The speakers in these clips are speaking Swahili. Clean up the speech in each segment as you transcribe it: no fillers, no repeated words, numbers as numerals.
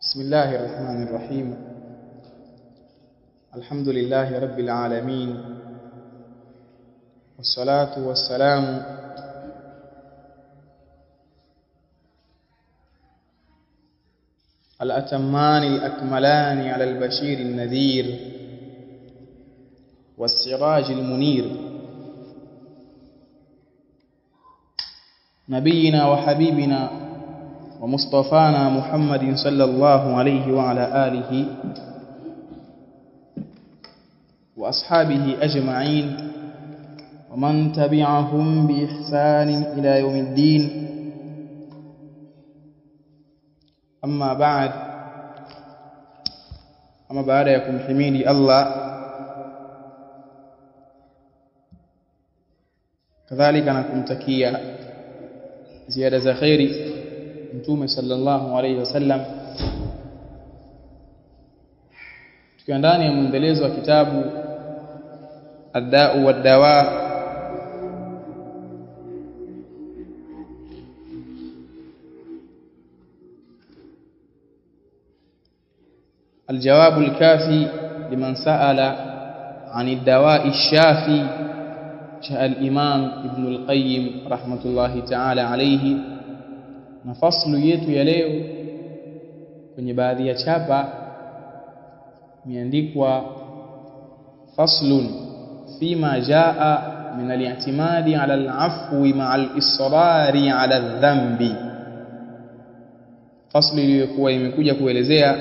بسم الله الرحمن الرحيم. الحمد لله رب العالمين، والصلاة والسلام الأتمان الأكملان على البشير النذير والسراج المنير، نبينا وحبيبنا ومصطفانا محمد صلى الله عليه وعلى آله وأصحابه أجمعين ومن تبعهم بإحسان إلى يوم الدين. أما بعد يكم حميدي الله، كذلك نكم تكيا زيادة خيري Mtume sallallahu alayhi wasallam, tukiwa ndani ya mwendelezo wa kitabu Ad-Da'u wad-Dawa الجواب الكافي لمن سأل عن الدواء الشافي، جاء الإمام ابن القيم رحمة الله تعالى عليه. Na faslu yetu ya leo kwenye baadhi ya chapa imeandikwa faslun fima jaa min al-i'timadi ala al-'afwi ma'a al-israri ala al-dhanbi. Faslu iliyokuwa imekuja kuelezea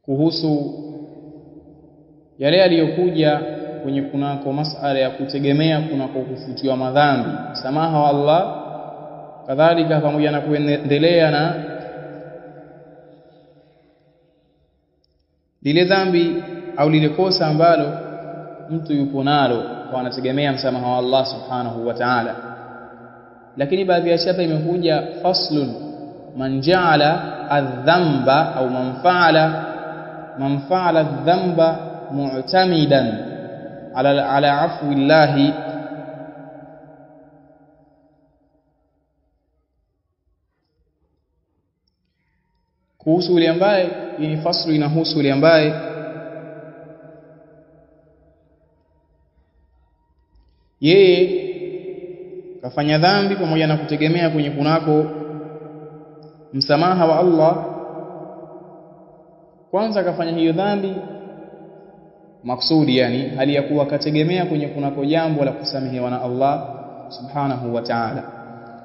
kuhusu yale yaliyokuja kwenye kunako masala ya kutegemea kunako kufutiwa madhambi, msamaha wa Allah, kadhalika pamoja na kuendelea na lile dhambi au lile kosa ambalo mtu yupo nalo kwa anategemea msamaha wa Allah subhanahu wa ta'ala. Lakini baadhi ya chapa imekuja faslun man ja'ala adh-dhanba au man fa'ala adh-dhanba mu'tamidan ala afwi llahi kuhusu yule ambaye, ni faslu inahusu yule ambaye yeye kafanya dhambi pamoja na kutegemea kwenye kunako msamaha wa Allah. Kwanza kafanya hiyo dhambi maksudi, yani hali ya kuwa kategemea kwenye kunako jambo la kusamehewa na Allah subhanahu wa ta'ala.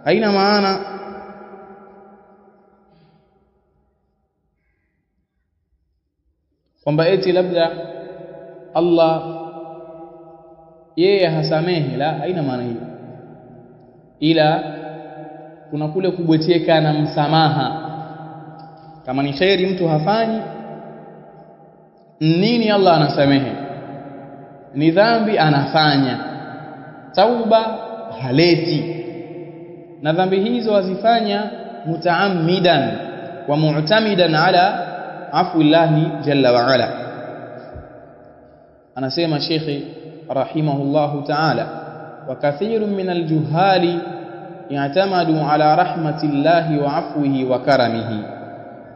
Haina maana kwamba eti labda Allah yeye hasamehe, la, haina maana hiyo, ila kuna kule kubweteka na msamaha. Kama ni khairi mtu hafanyi, nini Allah anasamehe? Ni dhambi anafanya, tauba haleti, na dhambi hizo azifanya mutaammidan wa mu'tamidan ala afwi llahi jalla wa ala. Anasema Sheikh rahimahullahu ta'ala, wa kathirun min aljuhali ya'tamadu ala rahmatillahi wa afwihi wa karamihi,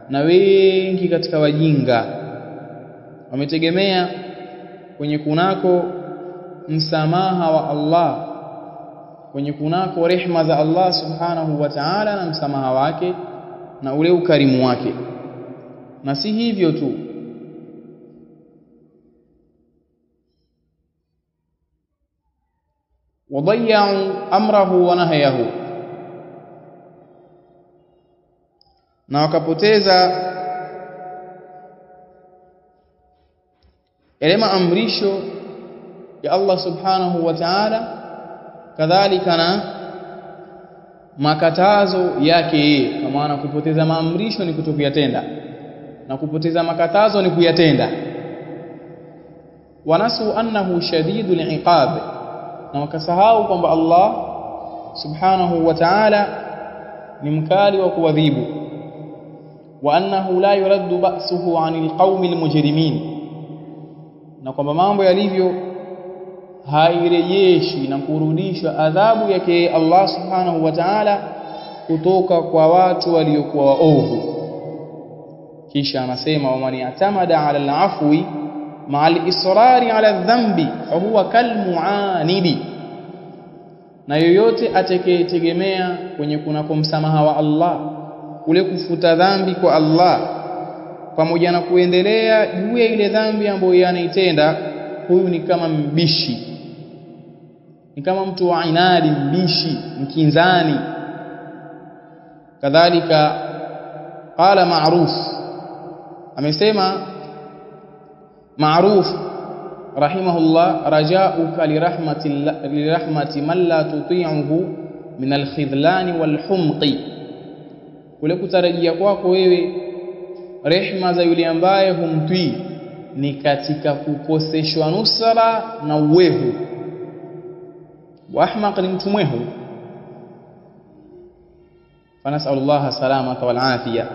na wengi katika wajinga wametegemea kwenye kunako msamaha wa Allah, kwenye kunako rehema za Allah subhanahu wa ta'ala na msamaha wake na ule ukarimu wake. Na si hivyo tu, wadayya'u amrahu wa nahyahu, na wakapoteza yale maamrisho ya Allah subhanahu wa ta'ala, kadhalika na makatazo yake yeye. Kwa maana kupoteza maamrisho ni kutokuyatenda na kupoteza makatazo ni kuyatenda. Wanasu annahu shadidul iqab, na wakasahau kwamba Allah subhanahu wa ta'ala ni mkali wa kuadhibu. Wa annahu la yuraddu ba'suhu 'anil qaumil mujrimin, na kwamba mambo yalivyo hairejeshi na kurudishwa adhabu yake Allah subhanahu wa ta'ala kutoka kwa watu waliokuwa waovu. Kisha anasema wa man yatamada ala al-afwi ma'a al-israri ala dhanbi fa huwa kalmu'anidi, na yoyote atakayetegemea kwenye kunako msamaha wa Allah, kule kufuta dhambi kwa Allah pamoja na kuendelea juu ya ile dhambi ambayo anaitenda, huyu ni kama mbishi, ni kama mtu wa inadi, mbishi, mkinzani. Kadhalika qala Ma'ruf, amesema Ma'ruf rahimahullah, raja'uka lirahmati man la tuti'uhu min alkhidlani walhumqi, kule kutarajia kwako wewe rehma za yule ambaye humtii ni katika kukoseshwa nusra na uwehu. Wa ahmaq ni mtu mwehu. Fanasallallahu salamata wal afiya.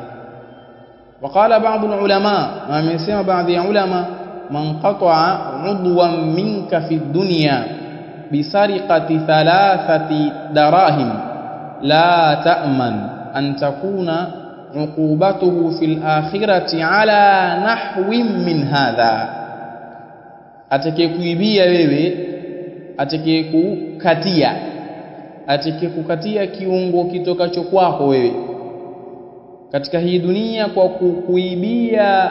وقال بعض العلماء، ما يسمى بعض العلماء، من قطع عضوا منك في الدنيا بسرقة 3 دراهم لا تأمن أن تكون عقوبته في الآخرة على نحو من هذا. atakayekuibia wewe, atakayekukatia kiungo kitokacho kwako wewe katika hii dunia kwa kuibia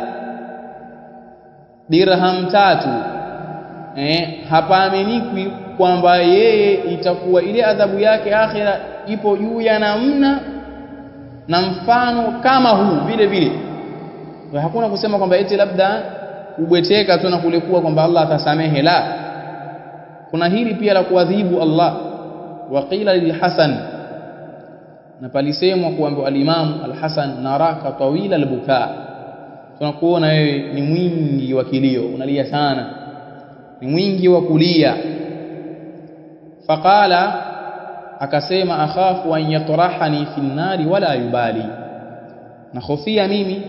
dirham 3, hapaaminiki kwamba yeye itakuwa ile adhabu yake akhira ipo juu ya namna na mfano kama huu vile vile. Hakuna kusema kwamba eti labda ubweteka tu na kulikuwa kwamba Allah atasamehe, la. Kuna hili pia la kuadhibu Allah. Waqila lilhasan, na palisemwa kuambiwa al-Imam al-Hasan, naraka tawila al-buka, tunakuona wewe ni mwingi wa kilio, unalia sana, ni mwingi wa kulia. Faqala, akasema akhafu an yatrahani fi an-nari wala yubali, na khofia mimi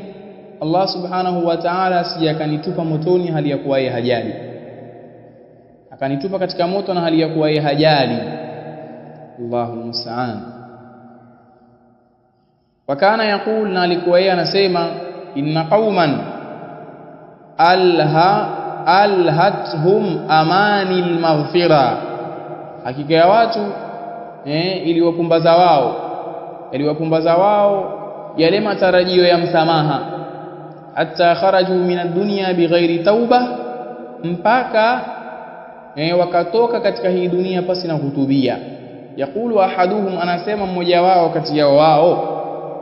Allah subhanahu wa ta'ala asije akanitupa motoni hali ya kuwa yeye hajali, akanitupa katika moto na hali ya kuwa yeye hajali. Allahu musta'an. Wakana yaqul, na alikuwa yeye anasema, inna qauman alhathum amani almaghfira, hakika ya watu iliwapumbaza wao yale matarajio ya msamaha, hatta kharaju min ad-dunya bighairi tauba, mpaka wakatoka katika hii dunia pasi na kutubia. Yaqulu ahaduhum, anasema mmoja wao kati yao wao,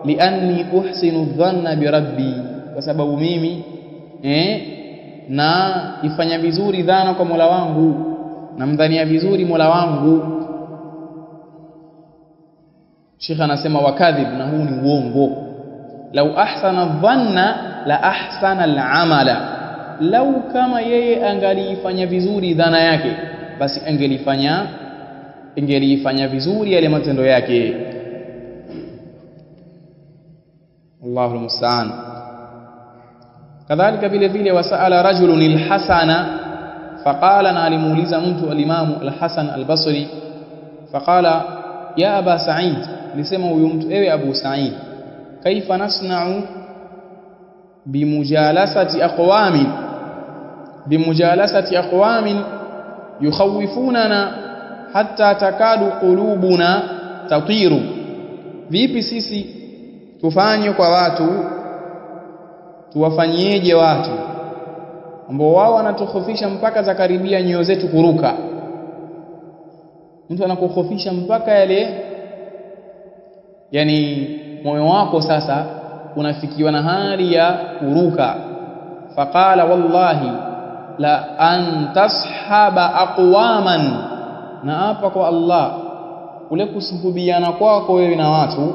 lianni uhsinu dhanna bi rabbi, kwa sababu mimi na ifanya vizuri dhana kwa Mola wangu, na mdhania vizuri Mola wangu. Sheikh anasema wakadhib, na huu ni uongo. Lau ahsana dhanna la ahsana al-amala, lau kama yeye angalifanya vizuri dhana yake, basi angelifanya vizuri yale matendo yake. Allahu musta'an. Kadhalika vile vile, wasaala rajulun al-Hasana faqala, na alimuuliza mtu al-Imam al-Hasan al-Basri, faqala ya Aba Sa'id, lisema huyu mtu, ewe Abu Sa'id, kaifa nasna'u bimujalasati aqwamin yukhawifunana hatta takadu qulubuna tatiru, vipi sisi tufanye kwa watu, tuwafanyieje watu ambao wao wanatukhofisha mpaka za karibia nyoyo zetu kuruka. Mtu anakukhofisha mpaka yale, yani moyo wako sasa unafikiwa na hali ya kuruka. Faqala wallahi la an tashaba aqwaman, na hapa kwa Allah, ule kusuhubiana kwako wewe na watu,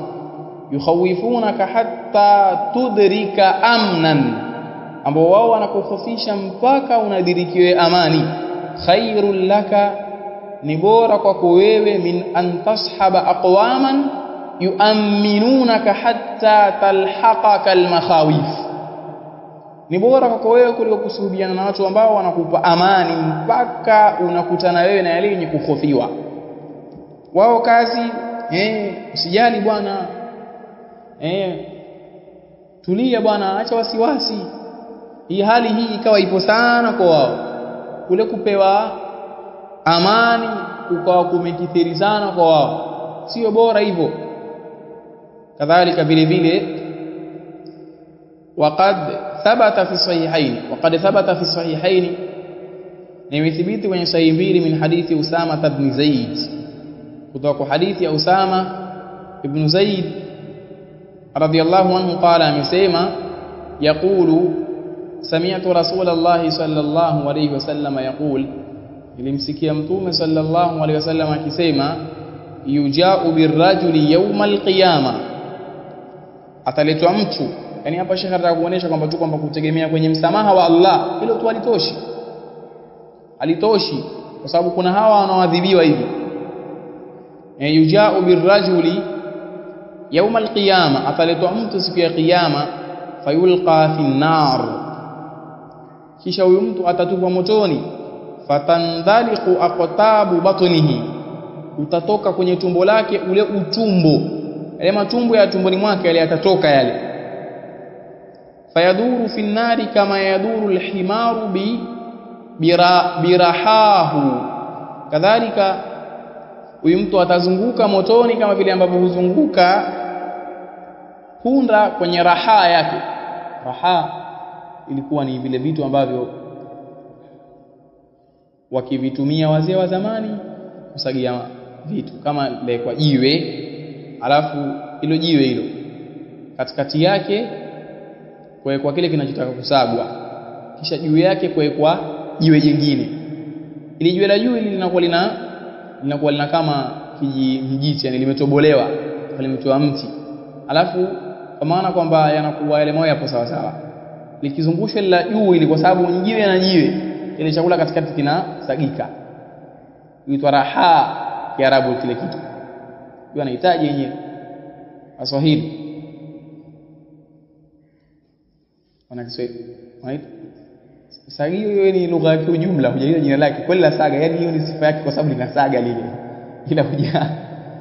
yukhawifunaka hatta tudrika amnan, ambao wao wanakukhofisha mpaka unadirikiwe amani. Khairul laka, ni bora kwako wewe, min an tashaba aqwaman yu'minunaka hatta talhaqaka almakhawif, ni bora kwako wewe kuliko kusuhubiana na watu ambao wanakupa amani mpaka unakutana wewe na yale yenye kuhofiwa. Wao kazi usijali bwana, tulia bwana, acha wasiwasi. Hii hali hii ikawa ipo sana kwa wao, kule kupewa amani ukawa kumekithiri sana kwa wao, sio bora hivyo. Kadhalika vile vile وقد ثبت في الصحيحين nimethibiti kwenye sahihi mbili min hadithi Usama ibn Zaid, kutoka hadithi ya Usama ibn Zaid radiyallahu anhu qala, amesema yaqulu sami'tu Rasulullah sallallahu alayhi wasallam yaqul, nilimsikia mtume sallallahu alayhi wasallam akisema yuja'u birrajuli yawmal qiyama, ataletwa mtu. Yani hapa Sheikh anataka kuonesha kwamba tu kwamba kutegemea kwenye msamaha wa Allah hilo tu alitoshi, kwa sababu kuna hawa wanaoadhibiwa hivi. Yuja'u birrajuli yawmal qiyama, ataletwa mtu siku ya kiyama, fayulqa fi an-nar, kisha huyo mtu atatupwa motoni, fatandaliqu aqtabu batnihi, utatoka kwenye tumbo lake ule utumbo, yale matumbo ya tumboni mwake yale yatatoka yale, fayaduru fi an-nari kama yaduru al-himaru birahahu, kadhalika huyu mtu atazunguka motoni kama vile ambavyo huzunguka punda kwenye raha yake. Raha ilikuwa ni vile vitu ambavyo wakivitumia wazee wa zamani kusagia vitu, kama ile kwa jiwe, alafu hilo jiwe hilo katikati yake kuwekwa kile kinachotaka kusagwa, kisha juu yake kuwekwa jiwe jingine. Ili jiwe la juu linakuwa lina kama kijimjiti, yani limetobolewa, limetoa mti, alafu kwa maana kwamba yanakuwa yale moyo hapo sawa sawa, likizungushwa la juu, ili kwa sababu jiwe na jiwe ile chakula katikati kinasagika, huitwa raha Kiarabu kile kitu. Hiyo anahitaji yenyewe Waswahili wana Kiswahili sagio. Hiyo ni lugha ya ujumla, hujaita jina lake kweli la saga, yani hiyo ni sifa yake kwa sababu linasaga lile, ila huja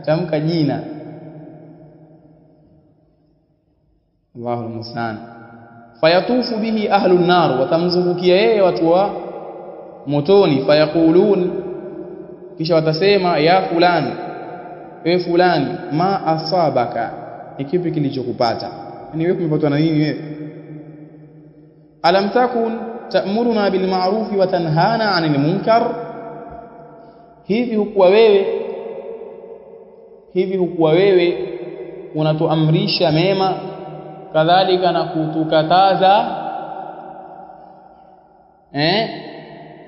tamka jina. Allahu musta'an. Fayatufu bihi ahlun nar, watamzungukia yeye watu wa motoni. Fayaqulun, kisha watasema ya fulani, ewe fulani, ma asabaka, ni kipi kilichokupata? Yani wewe umepatwa na nini wewe? Alam takun ta'muruna bil ma'ruf wa tanhana 'anil munkar, hivi hukuwa wewe unatuamrisha mema kadhalika na kutukataza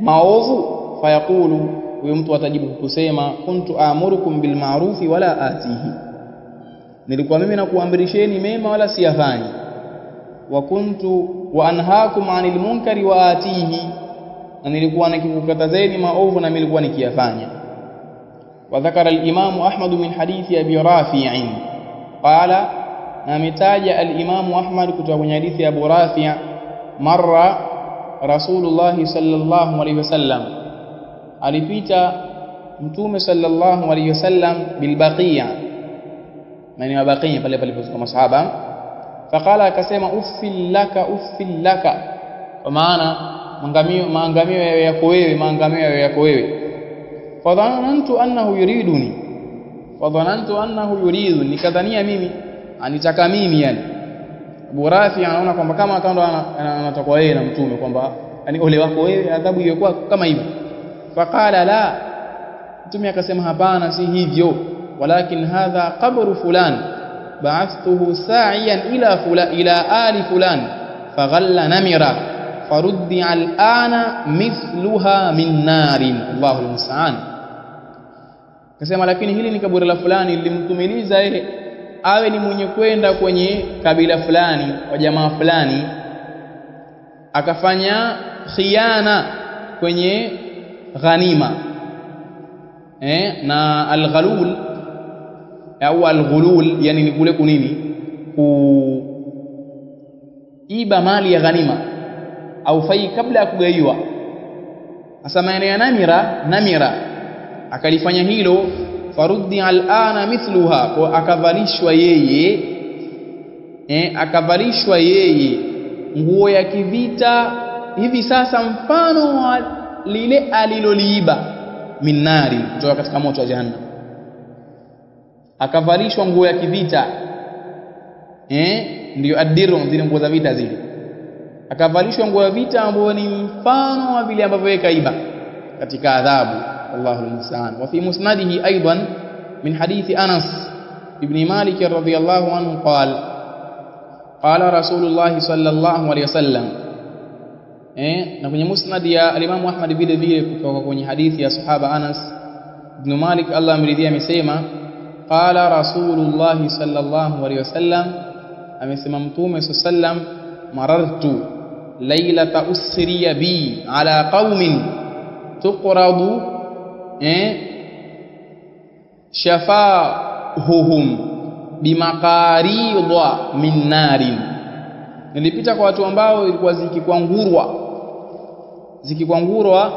maovu? Fayaqulu, huyo mtu atajibu kusema kuntu amurukum bil ma'ruf wala atihi, nilikuwa mimi nakuamrisheni mema wala siyafanyi. Wa kuntu wa anhaakum 'anil munkari wa atihi, na nilikuwa nikikukatazeni maovu na nilikuwa nikiyafanya. Wa dhakara al-Imam Ahmad min hadithi Abi Rafi' qala, na ametaja al-Imam Ahmad kutoka kwenye hadithi ya Abu Rafi', marra Rasulullah sallallahu alayhi wasallam, alipita mtume sallallahu alayhi wasallam bil Baqiya, maana Baqiya pale palipokuwa masahaba. Faqala, akasema uffil laka, kwa maana maangamio yako wewe. Fadhanantu annahu yuriduni, nikadhania mimi anitaka mimi. Yani Abu Rafi anaona kwamba kama kando anatakuwa yeye na mtume, kwamba yani ole wako wewe, adhabu ingekuwa kama hivyo. Faqala la, mtume akasema hapana, si hivyo, walakin hadha qabru fulan ba'athtuhu sa'iyan ila ali fulan faghalla namira faruddi al'ana mithluha min narin. Allahu almusta'an. Akasema lakini hili ni kaburi la fulani, lilimtumiliza yeye awe ni mwenye kwenda kwenye kabila fulani wa jamaa fulani, akafanya khiana kwenye ghanima, na al-ghalul au al-ghulul, yani ni kule kunini, kuiba mali ya ghanima au fai kabla ya kugaiwa. Hasa maana ya namira akalifanya hilo, faruddi al'ana mithluha, kwa akavalishwa yeye nguo ya kivita hivi sasa mfano wa lile aliloliiba minari kutoka katika moto wa jahannam. Akavalishwa nguo ya kivita, ndio adiru, zile nguo za vita zile. Akavalishwa nguo ya vita ambayo ni mfano wa vile ambavyo yeye kaiba katika adhabu. Allahu musta'an. Wa fi musnadihi aidan min hadithi Anas ibn Malik radhiyallahu anhu qala Rasulullah sallallahu alayhi wasallam, na kwenye musnad ya al-Imam Ahmad vile vile kutoka kwenye hadithi ya sahaba Anas ibn Malik Allah amridhia, amesema qala Rasulullah sallallahu alayhi wasallam, amesema Mtume sallam, marartu laylata usriya bi ala qaumin tuqradu shafahuhum bimaqaridha min narin, nilipita kwa watu ambao ilikuwa zikikwangurwa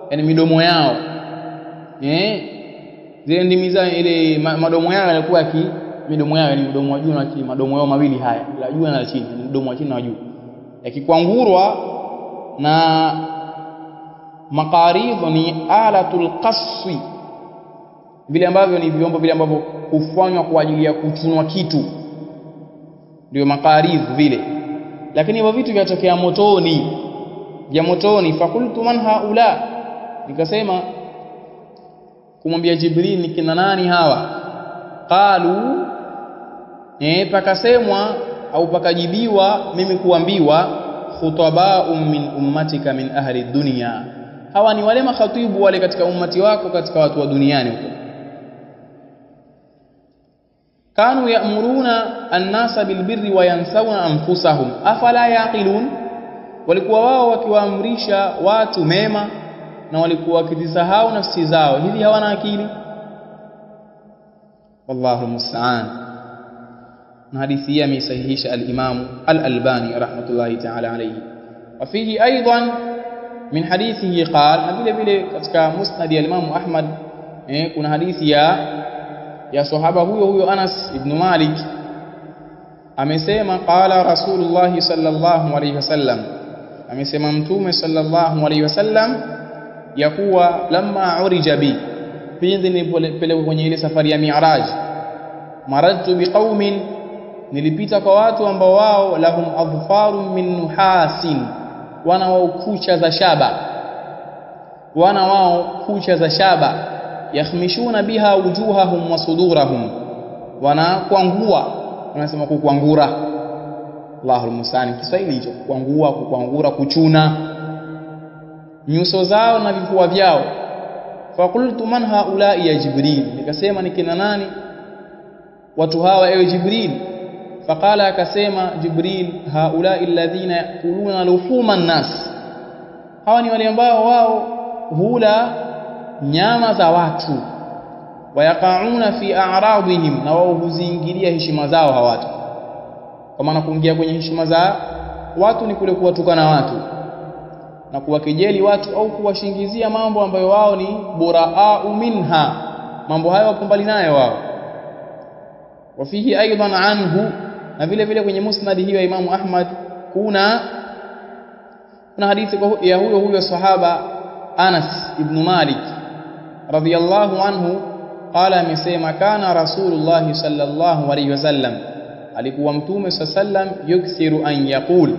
yani midomo yao, zile ndimi za ile madomo yao yalikuwa midomo yao, yani mdomo wa juu na chini, madomo yao mawili haya, la juu na la chini, mdomo wa chini na wa juu, yakikwangurwa na maqaridh ni alatul qaswi, vile ambavyo ni vyombo vile ambavyo hufanywa kwa ajili ya kuchunwa kitu, ndio maqaridh vile. Lakini hivyo vitu vyatokea motoni. Fakultu man haula, nikasema kumwambia Jibril, ni kina nani hawa? Qalu, pakasemwa au pakajibiwa mimi kuambiwa, khutaba'un min ummatika min ahli dunya, hawa ni wale makhatibu wale katika ummati wako, katika watu wa duniani huko. Kanu ya'muruna an-nasa bilbirri wa yansawna anfusahum afala yaqilun, walikuwa wao wakiwaamrisha watu mema na walikuwa wakizisahau nafsi zao, hivi hawana akili? Wallahu musta'an. Na hadithi hii amesahihisha al-Imam al-Albani rahmatullahi ta'ala alayhi. Wa fihi aidan min hadithihi qala, vile vile katika musnad ya Imam Ahmad kuna hadithi ya sahaba huyo Anas ibn Malik, amesema qala Rasulullah sallallahu alayhi wasallam, amesema Mtume sallallahu alayhi wasallam, ya kuwa lamma urija bi, pindi nilipelekwa kwenye ile safari ya Mi'raj, marajtu biqaumin, nilipita kwa watu ambao wao lahum adfarun min nuhasin, wana wao kucha za shaba, yakhmishuna biha wujuhahum wa sudurahum, wanakwangua, wanasema kukwangura, Allahu musta'an, Kiswahili hicho, kukwangura, kuchuna nyuso zao na vifua vyao. Faqultu man haula ya Jibril, nikasema ni kina nani watu hawa ewe Jibril? Faqala, akasema Jibril, haula alladhina yakuluna luhuman nas, hawa ni wale ambao wao hula nyama za watu, wayaqauna fi a'radihim, na wao huziingilia heshima zao hawa watu. Kwa maana kuingia kwenye heshima za watu ni kule kuwatukana watu na kuwakejeli watu au kuwashingizia mambo ambayo wao ni buraa'u minha, mambo hayo wapo mbali nayo wao. Wafihi aidan anhu, na vile vile kwenye musnad hiyo ya Imam Ahmad kuna hadithi ya huyo sahaba Anas ibn Malik radhiyallahu anhu, qala, amesema kana Rasulullah sallallahu alayhi wasallam, alikuwa Mtume sallam, yukthiru an yaqul,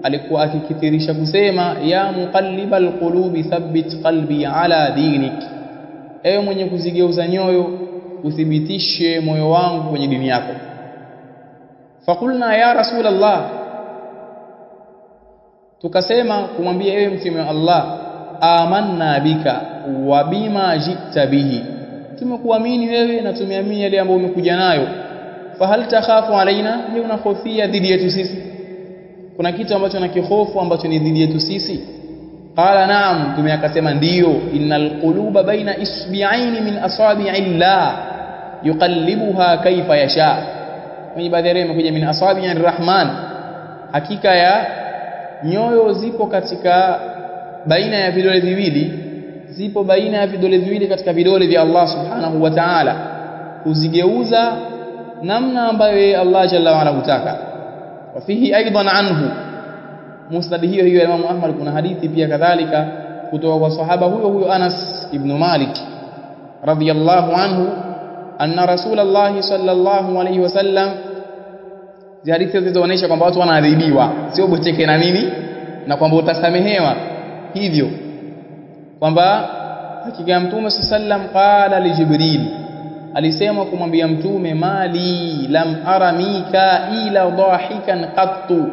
alikuwa akikithirisha kusema, ya muqallibal qulubi thabbit qalbi ala dinik, ewe mwenye kuzigeuza nyoyo uthibitishe moyo wangu kwenye dini yako. Fakulna ya Rasulullah, tukasema kumwambia ewe Mtume wa Allah, amanna bika wa bima jita bihi, tumekuamini wewe na tumeamini yale ambayo umekuja nayo. Fahal takhafu alaina, ni unahofia dhidi yetu sisi? Kuna kitu ambacho nakihofu ambacho ni dhidi yetu sisi? Qala naam, Mtume akasema ndiyo, innal quluba baina isbi'aini min asabi'illah yuqallibuha kaifa yasha. Kwenye baadhi ya imekuja min asabi'ir rahman, hakika ya nyoyo zipo katika baina ya vidole viwili zipo baina ya vidole viwili katika vidole vya Allah subhanahu wa ta'ala, kuzigeuza namna ambayo Allah jalla wa ala hutaka. Wa fihi aidan anhu, musnad hiyo ya Imam Ahmad, kuna hadithi pia kadhalika kutoka kwa sahaba huyo Anas ibn Malik radhiyallahu anhu, anna Rasulullah sallallahu alayhi wasallam. Hadithi zinazoonyesha kwamba watu wanaadhibiwa, sio boteke na nini, na kwamba utasamehewa hivyo, kwamba hakika Mtume sallam qala li Jibril, alisema kumwambia Mtume, mali lam ara Mikaila dhahikan qattu.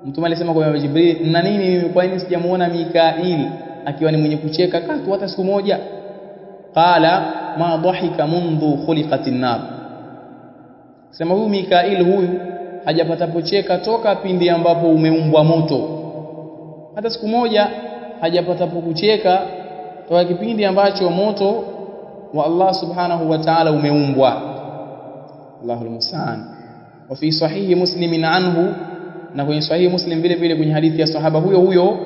Mtume alisema kwa Jibril, na nini mimi, kwa nini sijamuona Mikail akiwa ni mwenye kucheka katu hata siku moja? Qala ma dhahika mundhu khuliqatin nar, sema huyu Mikail huyu hajapata pocheka toka pindi ambapo umeumbwa moto, hata siku moja hajapata kucheka toka kipindi ambacho moto wa Allah subhanahu wa ta'ala umeumbwa. Allahul musta'an. Wa fi sahihi Muslim anhu, na kwenye sahihi Muslim vile vile kwenye hadithi ya sahaba huyo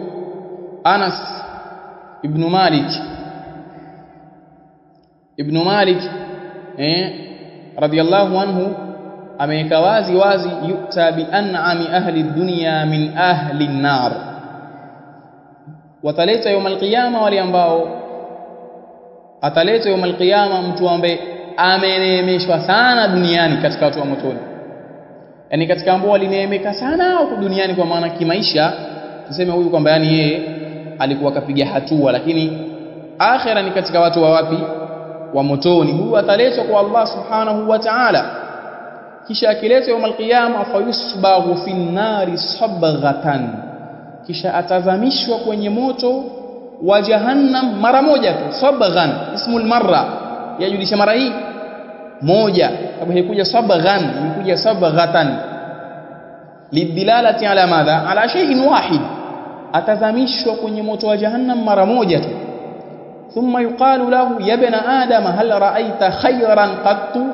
Anas ibn Malik radiyallahu anhu, ameweka wazi yu'ta bi an'ami ahli dunya min ahli an-nar, wataleta yawm al-qiyama, wale ambao ataleta yawm al-qiyama mtu ambaye ameneemeshwa sana duniani katika watu wa motoni, yani katika ambao walineemeka sana huko duniani, kwa maana kimaisha tuseme huyu kwamba yani yeye alikuwa kapiga hatua, lakini akhira ni katika watu wa wapi? Wa motoni. Huyu ataletwa kwa Allah subhanahu wa ta'ala, kisha akiletwa yawm al-qiyama fayusbaghu fi an-nari sabghatan, kisha atazamishwa kwenye moto wa jahannam mara moja tu. Sabghan ismul marra, yajulisha mara hii moja, sababu haikuja sabghan, imekuja sabghatan lidilalati ala madha, ala shay'in wahid. Atazamishwa kwenye moto wa jahannam mara moja tu. Thumma yuqalu lahu ya ibn adam hal ra'aita khayran qattu,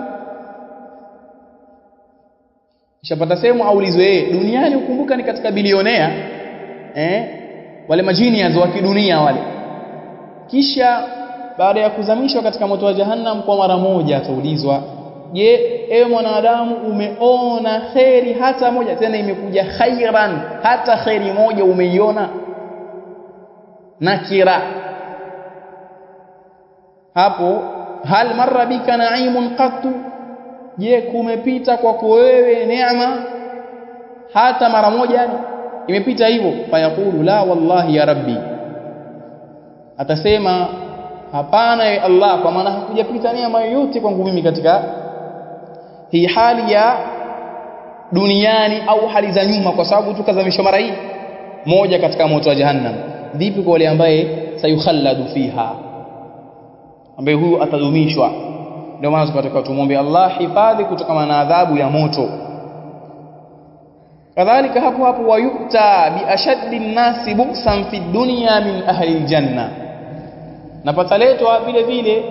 shapata sehemu aulizwe yeye, duniani ukumbuka ni katika bilionea wale majinias wa kidunia wale, kisha baada ya kuzamishwa katika moto wa jahannam kwa mara moja ataulizwa, je, ewe mwanadamu umeona khairi hata moja? Tena imekuja khairan, hata khairi moja umeiona? Nakira hapo. Hal marra bika na'imun qattu, je kumepita kwako wewe neema hata mara moja? Imepita hivyo? Fayaqulu la wallahi ya rabbi, atasema hapana ya Allah, kwa maana hakujapita neema yoyote kwangu mimi katika hii hali ya duniani au hali za nyuma, kwa sababu tukazamishwa mara hii moja katika moto wa jahannam. Vipi kwa wale ambaye sayukhalladu fiha, ambaye huyu atadumishwa? Ndio maana tunataka tumuombe Allah hifadhi kutokana na adhabu ya moto. Kadhalika hapo wayuta bi ashaddi an-nasi bu'san fi dunya min ahli al-janna, na pataletwa vile vile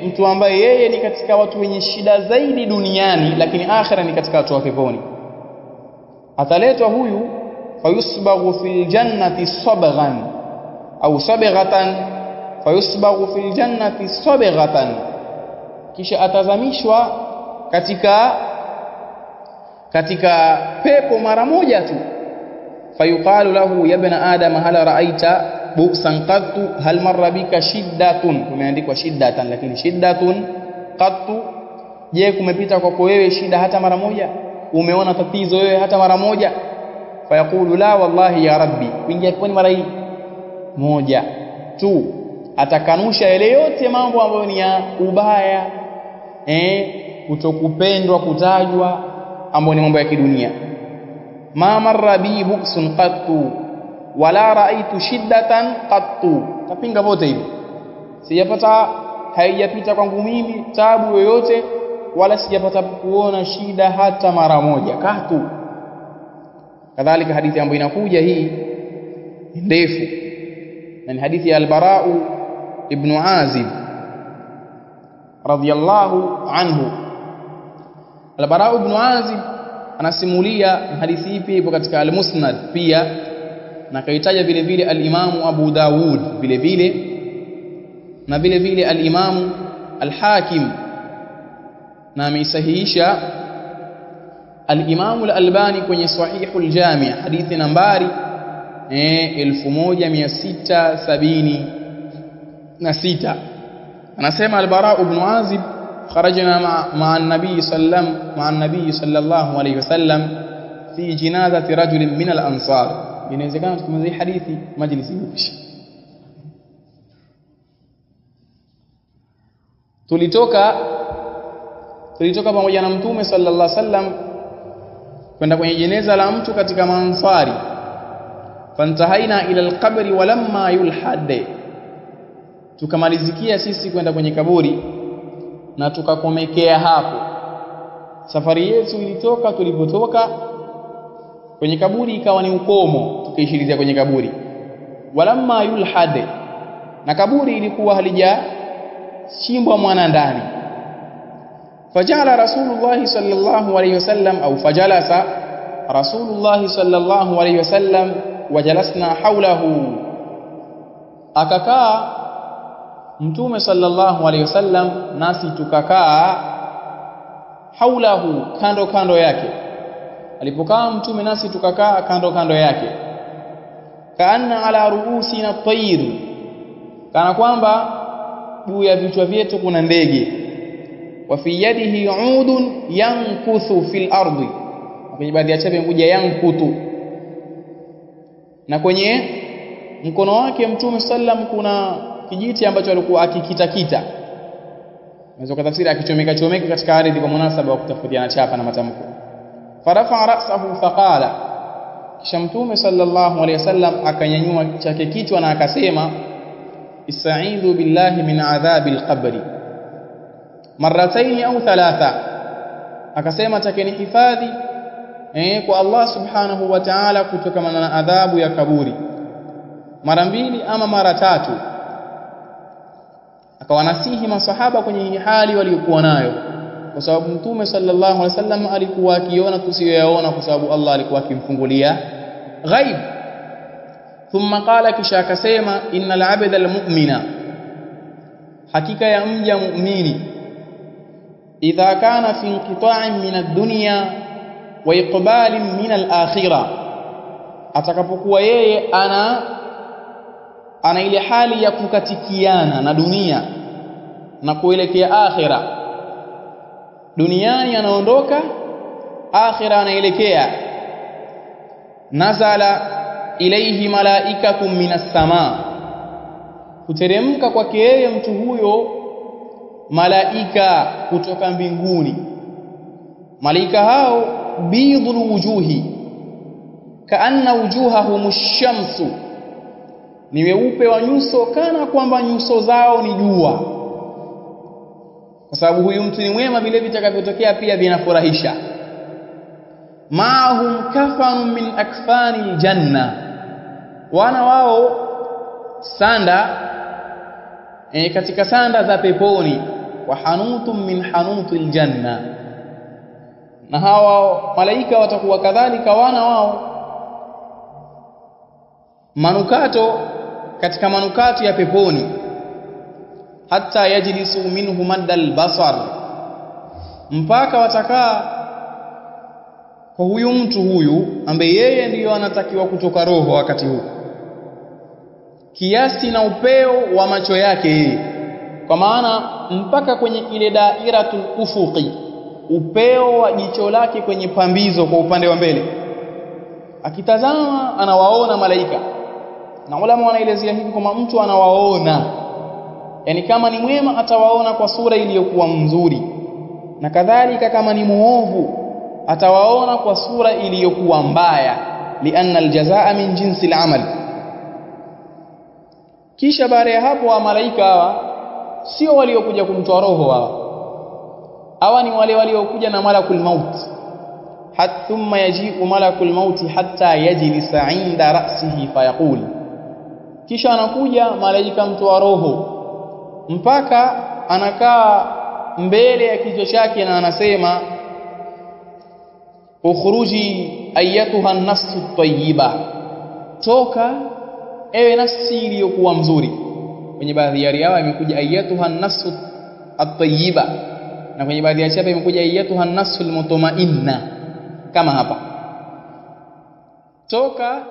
mtu ambaye yeye ni katika watu wenye shida zaidi duniani, lakini akhira ni katika watu wa peponi. Ataletwa huyu fayusbaghu fil jannati sabghan au sabghatan, fayusbaghu fil jannati sabghatan, kisha atazamishwa katika pepo mara moja tu. Fayuqalu lahu ya ibn adam hal ra'aita bu'san qattu hal marra bika shiddatun, kumeandikwa shiddatan lakini shiddatun qattu, je kumepita kwako wewe shida hata mara moja? Umeona tatizo wewe hata mara moja? Fayaqulu la wallahi ya rabbi, kuingia peponi mara hii moja tu. Atakanusha yale yote mambo ambayo ni ya ubaya, kutokupendwa, kutajwa, ambayo ni mambo ya kidunia. Ma marra bi bu'sun qattu wala ra'aytu shiddatan qattu, tapinga vote hivi, sijapata, haijapita kwangu mimi tabu yoyote, wala sijapata kuona shida hata mara moja katu. Kadhalika hadithi ambayo inakuja hii ndefu, na ni hadithi ya al-Bara ibn Azib radiyallahu anhu. Al-Bara ibn Azib anasimulia hadithi hii, pia ipo katika al-Musnad pia, na kaitaja vile vile al-Imam Abu Dawud vile vile na vile vile al-Imam al-Hakim na amesahihisha al-Imam al-Albani kwenye Sahihul Jami' hadithi nambari 1676. anasema al-Bara ibn Azib kharajna ma'a an-nabiy sallallahu alayhi wasallam fi janazati rajulin min al-ansar. inawezekana tukumaliza hadithi majlisi mfupi. tulitoka pamoja na Mtume sallallahu alaihi wasallam kwenda kwenye jeneza la mtu katika Maansari. Fantahaina ila alqabri walamma yulhad, tukamalizikia sisi kwenda kwenye kaburi na tukakomekea hapo. Safari yetu ilitoka, tulipotoka kwenye kaburi ikawa ni ukomo, tukaishirizia kwenye kaburi. Walamma yulhad, na kaburi ilikuwa halijachimbwa mwana ndani. Fajala Rasulullah sallallahu alayhi wasallam au fajalasa Rasulullah sallallahu alayhi wasallam wajalasna hawlahu, akakaa Mtume sallallahu alayhi wasallam nasi tukakaa hawlahu, kando yake. Alipokaa Mtume nasi tukakaa kando yake. Kaanna ala ruusina at-tayr, kana kwamba juu ya vichwa vyetu kuna ndege. Wa fi yadihi 'udun yankuthu fil ardi, kwenye baadhi ya chape mkuja yankuthu, na kwenye mkono wake Mtume sallam kuna kijiti ambacho alikuwa akikitakita. Unaweza kutafsiri akichomeka katika ardhi kwa munasaba wa kutafutiana chapa na matamko. Farafa ra'sahu faqala, kisha Mtume sallallahu alayhi wasallam akanyanyua chake kichwa na akasema, ista'idhu billahi min adhabil qabri marratayn au thalatha, akasema takeni hifadhi kwa Allah subhanahu wa ta'ala kutokana na adhabu ya kaburi mara mbili ama mara tatu. Akawanasihi masahaba kwenye hali waliokuwa nayo, kwa sababu Mtume sallallahu alaihi wasallam alikuwa akiona tusiyoyaona, kwa sababu Allah alikuwa akimfungulia ghaib. Thumma qala, kisha akasema, innal 'abda al-mu'mina, hakika ya mja mu'mini, idha kana fi inqita'in min ad-dunya wa iqbalin min al-akhirah, atakapokuwa yeye ana ile hali ya kukatikiana na dunia na kuelekea akhira. Duniani anaondoka, akhira anaelekea. Nazala ilayhi malaikatun minas samaa, kuteremka kwake yeye mtu huyo malaika kutoka mbinguni. Malaika hao bidhul wujuhi kaanna wujuhahum ash-shamsu, ni weupe wa nyuso kana kwamba nyuso zao ni jua. Kwa sababu huyu mtu ni mwema, vile vitakavyotokea pia vinafurahisha. Ma'ahum kafanun min akfanil janna, wana wao sanda katika sanda za peponi. Wa hanutum min hanutil janna, na hawa malaika watakuwa kadhalika wana wao manukato katika manukato ya peponi. Hatta yajlisu minhu maddal basar, mpaka watakaa kwa huyu mtu huyu ambaye yeye ndiyo anatakiwa kutoka roho wakati huu, kiasi na upeo wa macho yake yeye, kwa maana mpaka kwenye ile dairatul ufuqi, upeo wa jicho lake kwenye pambizo kwa upande wa mbele, akitazama anawaona malaika. Na ulama wanaelezea hivi kama mtu anawaona, yani kama ni mwema atawaona kwa sura iliyokuwa nzuri, na kadhalika kama ni muovu atawaona kwa sura iliyokuwa mbaya, lianna aljazaa min jinsi al-amal. Kisha baada ya hapo wa malaika hawa sio waliokuja kumtoa roho, hawa ni wale waliokuja na malakul maut. Thumma yaji'u malakul maut hatta yajlisa 'inda ra'sihi fayaqul, kisha anakuja malaika mtoa roho mpaka anakaa mbele ya kichwa chake na anasema, ukhruji ayyatuha an-nafsu at-tayyiba, toka ewe nafsi iliyokuwa mzuri. kwenye baadhi ya riwaya imekuja ayatuha an-nafsu at-tayyiba, na kwenye baadhi ya chapa imekuja ayatuha an-nafsu al-mutma'inna, kama hapa toka